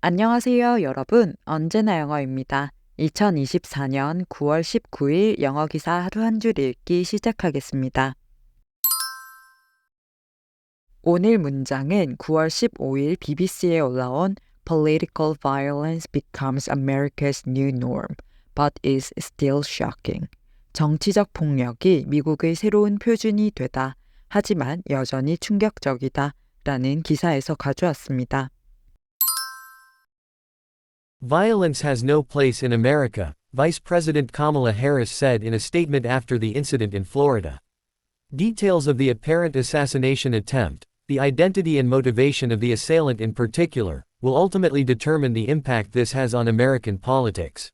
안녕하세요, 여러분. 언제나 영어입니다. 2024년 9월 19일 영어 기사 하루 한 줄 읽기 시작하겠습니다. 오늘 문장은 9월 15일 BBC에 올라온 Political violence becomes America's new norm, but is still shocking. 정치적 폭력이 미국의 새로운 표준이 되다. 하지만 여전히 충격적이다. 라는 기사에서 가져왔습니다. Violence has no place in America, Vice President Kamala Harris said in a statement after the incident in Florida. Details of the apparent assassination attempt, the identity and motivation of the assailant in particular, will ultimately determine the impact this has on American politics.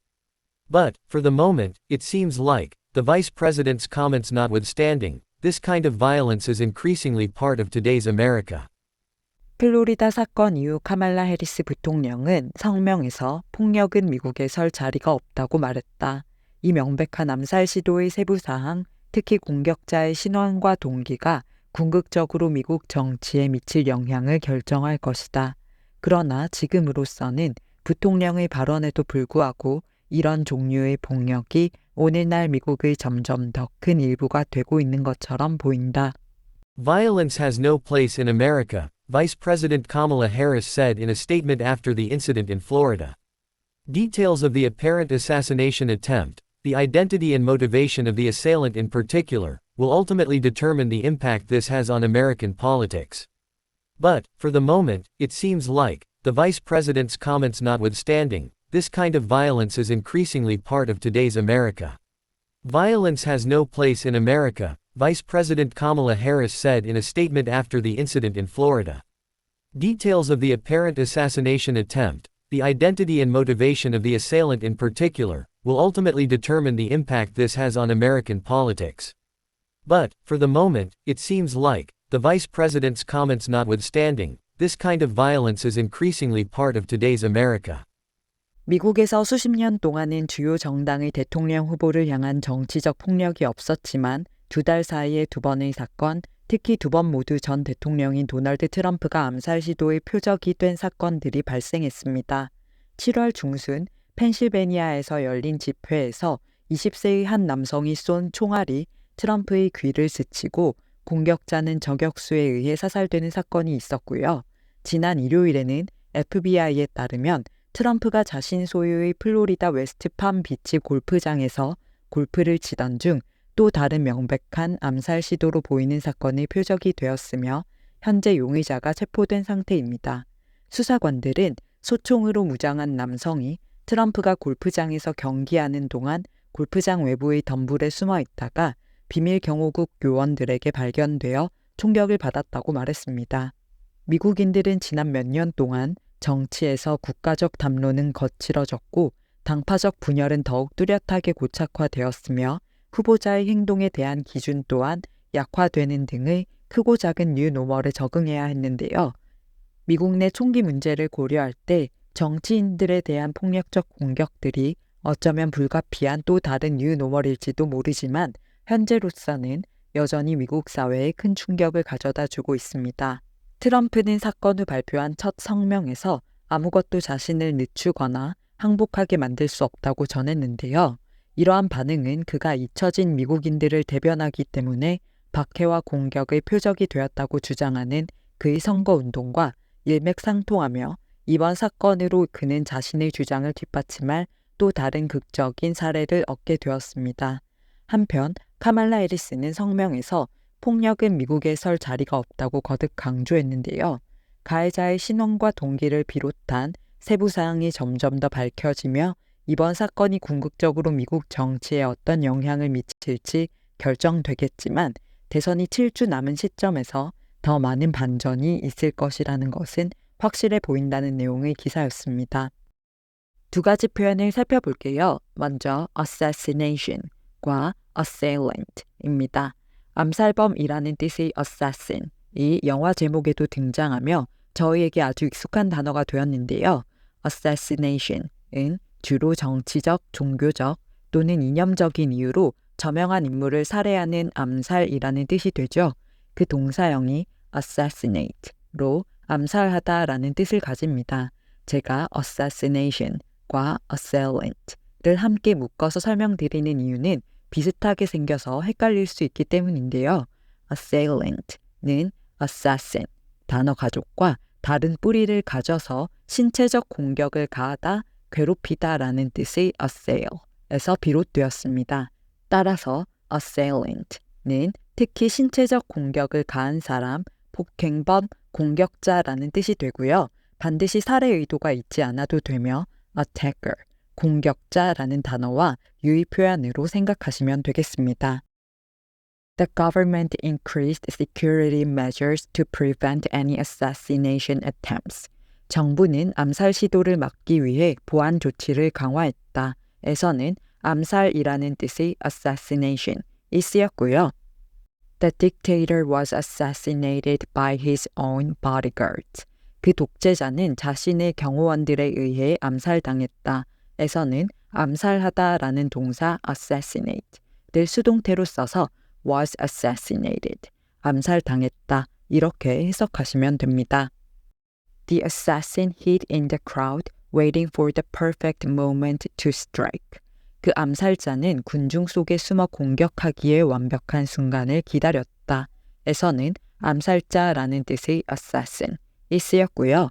But, for the moment, it seems like, the vice president's comments notwithstanding, this kind of violence is increasingly part of today's America. 플로리다 사건 이후 카말라 해리스 부통령은 성명에서 폭력은 미국에 설 자리가 없다고 말했다. 이 명백한 암살 시도의 세부 사항, 특히 공격자의 신원과 동기가 궁극적으로 미국 정치에 미칠 영향을 결정할 것이다. 그러나 지금으로서는 부통령의 발언에도 불구하고 이런 종류의 폭력이 오늘날 미국의 점점 더 큰 일부가 되고 있는 것처럼 보인다. Violence has no place in America, Vice President Kamala Harris said in a statement after the incident in Florida. Details of the apparent assassination attempt, the identity and motivation of the assailant in particular, will ultimately determine the impact this has on American politics. But, for the moment, it seems like, the vice president's comments notwithstanding, this kind of violence is increasingly part of today's America. Violence has no place in America, Vice President Kamala Harris said in a statement after the incident in Florida. Details of the apparent assassination attempt, the identity and motivation of the assailant in particular, will ultimately determine the impact this has on American politics. But, for the moment, it seems like, the vice president's comments notwithstanding, this kind of violence is increasingly part of today's America. 미국에서 수십 년 동안은 주요 정당의 대통령 후보를 향한 정치적 폭력이 없었지만 2달 사이에 2번의 사건, 특히 2번 모두 전 대통령인 도널드 트럼프가 암살 시도의 표적이 된 사건들이 발생했습니다. 7월 중순 펜실베니아에서 열린 집회에서 20세의 한 남성이 쏜 총알이 트럼프의 귀를 스치고 공격자는 저격수에 의해 사살되는 사건이 있었고요. 지난 일요일에는 FBI에 따르면 트럼프가 자신 소유의 플로리다 웨스트팜 비치 골프장에서 골프를 치던 중 또 다른 명백한 암살 시도로 보이는 사건의 표적이 되었으며 현재 용의자가 체포된 상태입니다. 수사관들은 소총으로 무장한 남성이 트럼프가 골프장에서 경기하는 동안 골프장 외부의 덤불에 숨어 있다가 비밀 경호국 요원들에게 발견되어 총격을 받았다고 말했습니다. 미국인들은 지난 몇 년 동안 정치에서 국가적 담론은 거칠어졌고 당파적 분열은 더욱 뚜렷하게 고착화되었으며 후보자의 행동에 대한 기준 또한 약화되는 등의 크고 작은 뉴노멀에 적응해야 했는데요. 미국 내 총기 문제를 고려할 때 정치인들에 대한 폭력적 공격들이 어쩌면 불가피한 또 다른 뉴노멀일지도 모르지만 현재로서는 여전히 미국 사회에 큰 충격을 가져다 주고 있습니다. 트럼프는 사건 후 발표한 첫 성명에서 아무것도 자신을 늦추거나 항복하게 만들 수 없다고 전했는데요. 이러한 반응은 그가 잊혀진 미국인들을 대변하기 때문에 박해와 공격의 표적이 되었다고 주장하는 그의 선거운동과 일맥상통하며 이번 사건으로 그는 자신의 주장을 뒷받침할 또 다른 극적인 사례를 얻게 되었습니다. 한편 카말라 해리스는 성명에서 폭력은 미국에 설 자리가 없다고 거듭 강조했는데요. 가해자의 신원과 동기를 비롯한 세부 사항이 점점 더 밝혀지며 이번 사건이 궁극적으로 미국 정치에 어떤 영향을 미칠지 결정되겠지만 대선이 7주 남은 시점에서 더 많은 반전이 있을 것이라는 것은 확실해 보인다는 내용의 기사였습니다. 두 가지 표현을 살펴볼게요. 먼저 assassination과 assailant입니다. 암살범이라는 뜻의 assassin이 영화 제목에도 등장하며 저희에게 아주 익숙한 단어가 되었는데요. assassination은 주로 정치적, 종교적 또는 이념적인 이유로 저명한 인물을 살해하는 암살이라는 뜻이 되죠. 그 동사형이 assassinate로 암살하다라는 뜻을 가집니다. 제가 assassination과 assailant를 함께 묶어서 설명드리는 이유는 비슷하게 생겨서 헷갈릴 수 있기 때문인데요. assailant는 assassin, 단어 가족과 다른 뿌리를 가져서 신체적 공격을 가하다, 괴롭히다라는 뜻의 assail에서 비롯되었습니다. 따라서 assailant는 특히 신체적 공격을 가한 사람, 폭행범, 공격자라는 뜻이 되고요. 반드시 살해 의도가 있지 않아도 되며 attacker, 공격자라는 단어와 유의 표현으로 생각하시면 되겠습니다. The government increased security measures to prevent any assassination attempts. 정부는 암살 시도를 막기 위해 보안 조치를 강화했다. 에서는 암살이라는 뜻의 assassination이 쓰였고요. The dictator was assassinated by his own bodyguards. 그 독재자는 자신의 경호원들에 의해 암살당했다. 에서는 암살하다라는 동사 assassinate를 수동태로 써서 was assassinated, 암살당했다 이렇게 해석하시면 됩니다. The assassin hid in the crowd waiting for the perfect moment to strike. 그 암살자는 군중 속에 숨어 공격하기에 완벽한 순간을 기다렸다. 에서는 암살자라는 뜻의 assassin이 쓰였고요.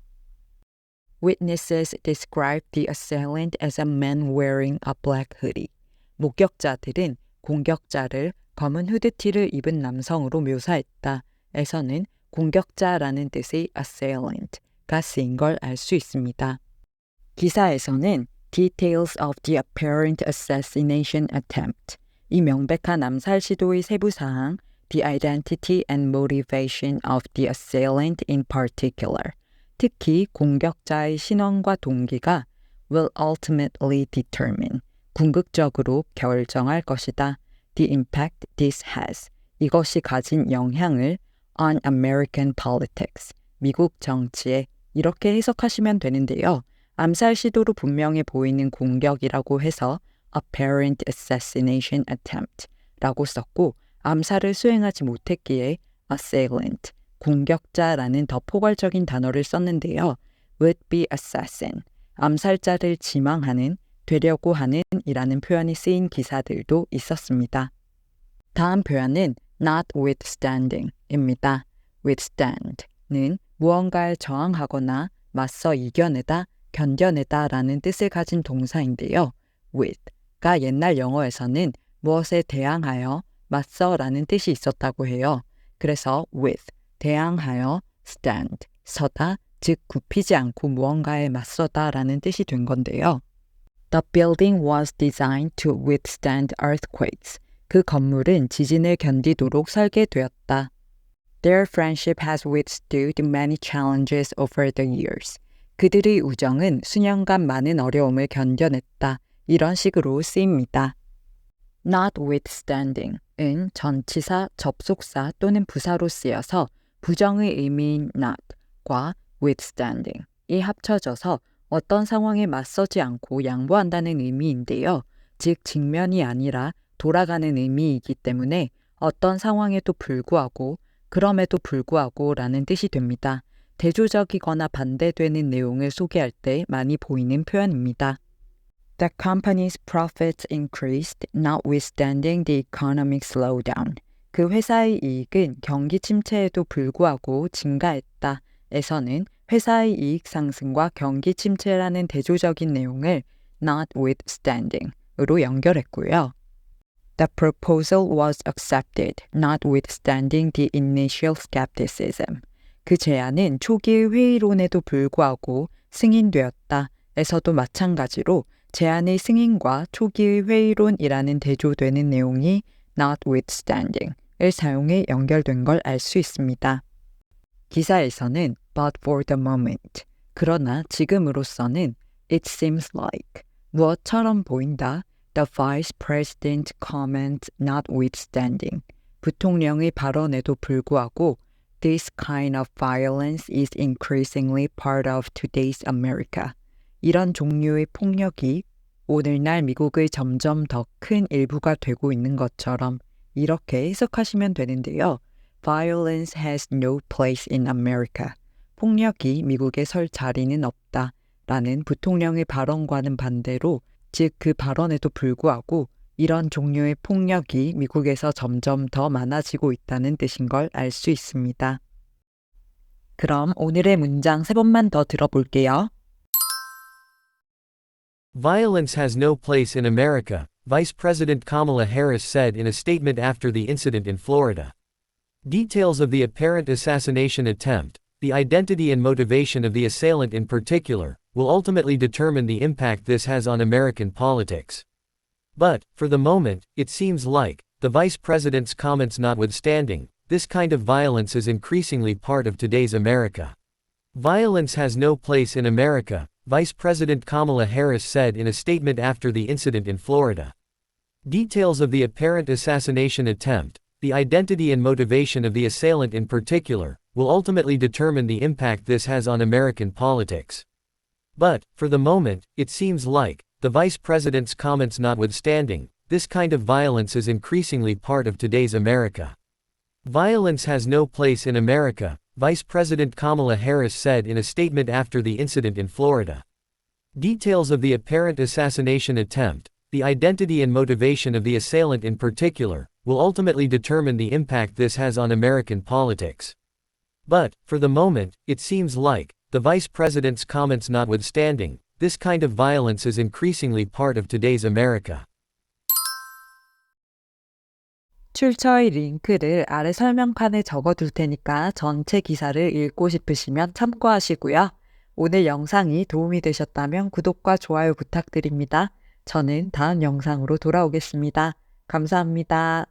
Witnesses described the assailant as a man wearing a black hoodie. 목격자들은 공격자를 검은 후드티를 입은 남성으로 묘사했다. 에서는 공격자라는 뜻의 assailant가 쓰인 걸 알 수 있습니다. 기사에서는 Details of the apparent assassination attempt, 이 명백한 암살 시도의 세부 사항, the identity and motivation of the assailant in particular, 특히 공격자의 신원과 동기가 will ultimately determine, 궁극적으로 결정할 것이다. The impact this has, 이것이 가진 영향을 on American politics, 미국 정치에 이렇게 해석하시면 되는데요. 암살 시도로 분명해 보이는 공격이라고 해서 apparent assassination attempt라고 썼고 암살을 수행하지 못했기에 assailant, 공격자라는 더 포괄적인 단어를 썼는데요. would-be assassin, 암살자를 지망하는, 되려고 하는 이라는 표현이 쓰인 기사들도 있었습니다. 다음 표현은 notwithstanding입니다. withstand는 무언가에 저항하거나 맞서 이겨내다, 견뎌내다라는 뜻을 가진 동사인데요. with가 옛날 영어에서는 무엇에 대항하여, 맞서라는 뜻이 있었다고 해요. 그래서 with, 대항하여, stand, 서다, 즉 굽히지 않고 무언가에 맞서다라는 뜻이 된 건데요. The building was designed to withstand earthquakes. 그 건물은 지진을 견디도록 설계되었다. Their friendship has withstood many challenges over the years. 그들의 우정은 수년간 많은 어려움을 견뎌냈다. 이런 식으로 쓰입니다. notwithstanding은 전치사, 접속사 또는 부사로 쓰여서 부정의 의미인 not과 withstanding이 합쳐져서 어떤 상황에 맞서지 않고 양보한다는 의미인데요. 즉 직면이 아니라 돌아가는 의미이기 때문에 어떤 상황에도 불구하고, 그럼에도 불구하고 라는 뜻이 됩니다. 대조적이거나 반대되는 내용을 소개할 때 많이 보이는 표현입니다. The company's profits increased notwithstanding the economic slowdown. 그 회사의 이익은 경기 침체에도 불구하고 증가했다. 에서는 회사의 이익 상승과 경기 침체라는 대조적인 내용을 notwithstanding으로 연결했고요. The proposal was accepted notwithstanding the initial skepticism. 그 제안은 초기의 회의론에도 불구하고 승인되었다. 에서도 마찬가지로 제안의 승인과 초기의 회의론이라는 대조되는 내용이 notwithstanding을 사용해 연결된 걸 알 수 있습니다. 기사에서는 but for the moment, 그러나 지금으로서는 it seems like, 무엇처럼 보인다, the vice president comment notwithstanding, 부통령의 발언에도 불구하고 this kind of violence is increasingly part of today's America. 이런 종류의 폭력이 오늘날 미국의 점점 더 큰 일부가 되고 있는 것처럼 이렇게 해석하시면 되는데요. Violence has no place in America. 폭력이 미국에 설 자리는 없다. 라는 부통령의 발언과는 반대로, 즉 그 발언에도 불구하고 이런 종류의 폭력이 미국에서 점점 더 많아지고 있다는 뜻인 걸 알 수 있습니다. 그럼 오늘의 문장 3번만 더 들어볼게요. Violence has no place in America, Vice President Kamala Harris said in a statement after the incident in Florida. Details of the apparent assassination attempt, the identity and motivation of the assailant in particular, will ultimately determine the impact this has on American politics. But, for the moment, it seems like, the Vice President's comments notwithstanding, this kind of violence is increasingly part of today's America. Violence has no place in America, Vice President Kamala Harris said in a statement after the incident in Florida. Details of the apparent assassination attempt, the identity and motivation of the assailant in particular, will ultimately determine the impact this has on American politics. But, for the moment, it seems like, the Vice President's comments notwithstanding, this kind of violence is increasingly part of today's America. Violence has no place in America, Vice President Kamala Harris said in a statement after the incident in Florida. Details of the apparent assassination attempt, the identity and motivation of the assailant in particular, will ultimately determine the impact this has on American politics. But, for the moment, it seems like, the Vice President's comments notwithstanding, this kind of violence is increasingly part of today's America. 출처의 링크를 아래 설명판에 적어둘 테니까 전체 기사를 읽고 싶으시면 참고하시고요. 오늘 영상이 도움이 되셨다면 구독과 좋아요 부탁드립니다. 저는 다음 영상으로 돌아오겠습니다. 감사합니다.